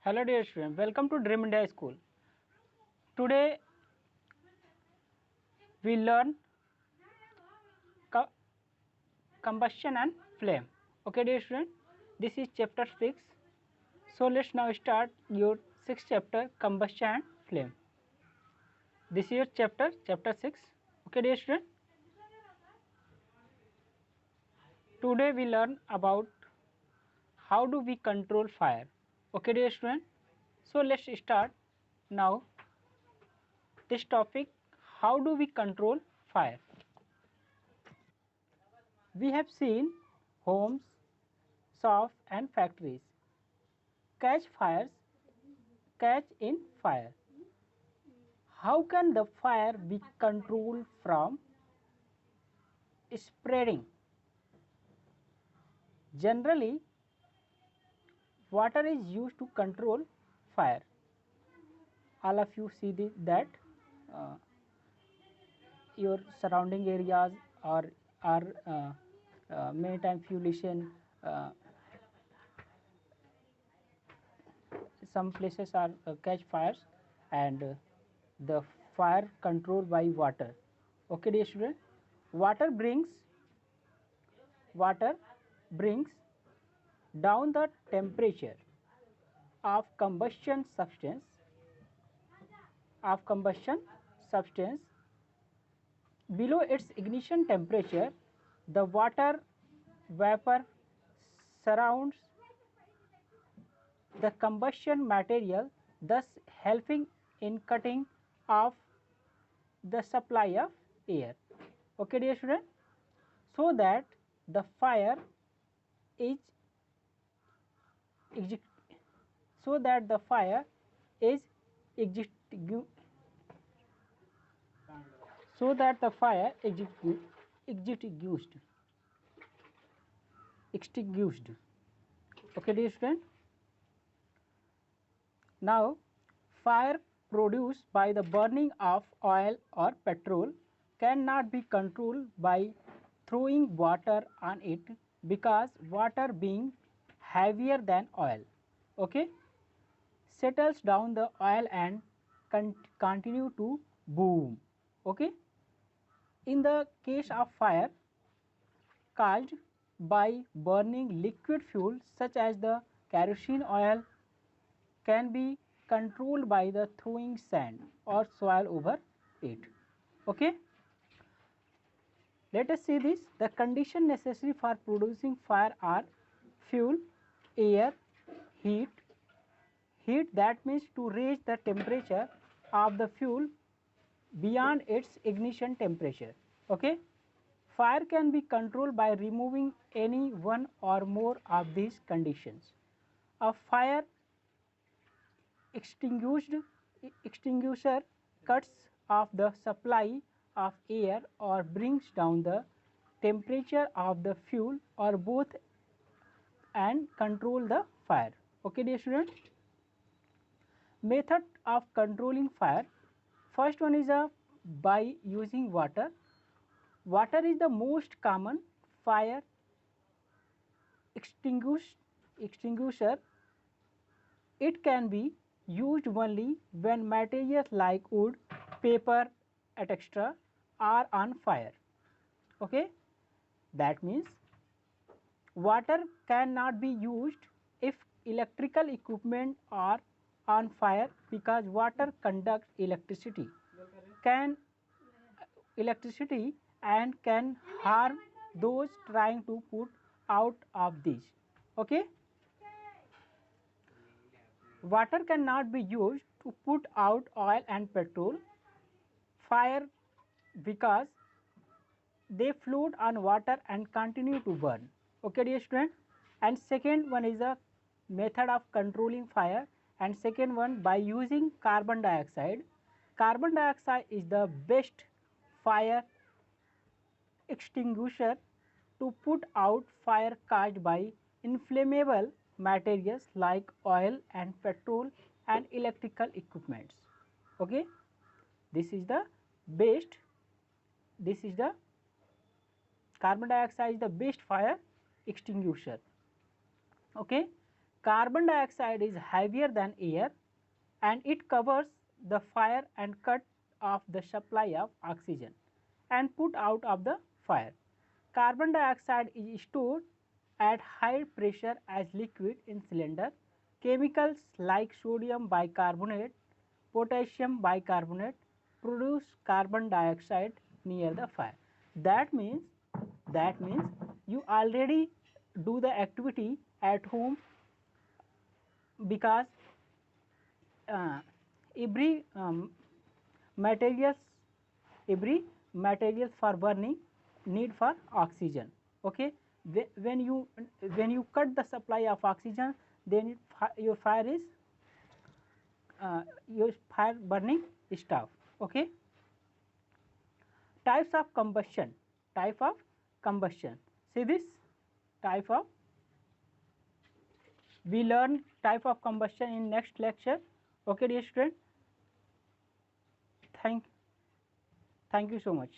Hello dear students, welcome to Dream India School. Today we learn co combustion and flame. Okay dear student, this is chapter 6. So let's now start your 6th chapter, combustion and flame. This is your chapter 6. Okay dear student, today we learn about how do we control fire. Okay dear student, so let's start now this topic, how do we control fire. We have seen homes, shops and factories catch in fire. How can the fire be controlled from spreading? Generally, water is used to control fire. All of you see that uh, your surrounding areas are many times you listen, some places are catch fires and the fire controlled by water. Okay dear student, water brings down the temperature of combustion substance below its ignition temperature. The water vapor surrounds the combustion material, thus helping in cutting off the supply of air. Okay dear student, so that the fire is so that the fire is extinguished. So that the fire extinguished. extinguished. Okay dear student, now fire produced by the burning of oil or petrol cannot be controlled by throwing water on it, because water being heavier than oil, okay, settles down the oil and continue to boom. Okay, in the case of fire caused by burning liquid fuel such as the kerosene oil, can be controlled by the throwing sand or soil over it. Okay, let us see this. The condition necessary for producing fire are fuel, air, heat. Heat, that means to raise the temperature of the fuel beyond its ignition temperature. Okay, fire can be controlled by removing any one or more of these conditions. A fire extinguisher cuts off the supply of air or brings down the temperature of the fuel or both and control the fire. Okay dear student, method of controlling fire. First one is by using water. Water is the most common fire extinguisher. It can be used only when materials like wood, paper, etc. are on fire. Okay, that means water cannot be used if electrical equipment are on fire, because water conducts electricity and can harm those trying to put out of these. Okay, water cannot be used to put out oil and petrol fire, because they float on water and continue to burn. Okay dear student, and second one is a method of controlling fire, and second one by using carbon dioxide. Carbon dioxide is the best fire extinguisher to put out fire caused by inflammable materials like oil and petrol and electrical equipments. Okay, this is the best, this is the carbon dioxide is the best fire extinguisher. Okay, Carbon dioxide is heavier than air and it covers the fire and cut off the supply of oxygen and put out of the fire. Carbon dioxide is stored at high pressure as liquid in cylinder. Chemicals like sodium bicarbonate, potassium bicarbonate produce carbon dioxide near the fire. That means you already do the activity at home, because uh, every materials every materials for burning need for oxygen. Okay, when you cut the supply of oxygen, then your fire is your fire burning stop. Okay, type of combustion. See this type of, we learn type of combustion in next lecture. Okay dear student, thank you so much.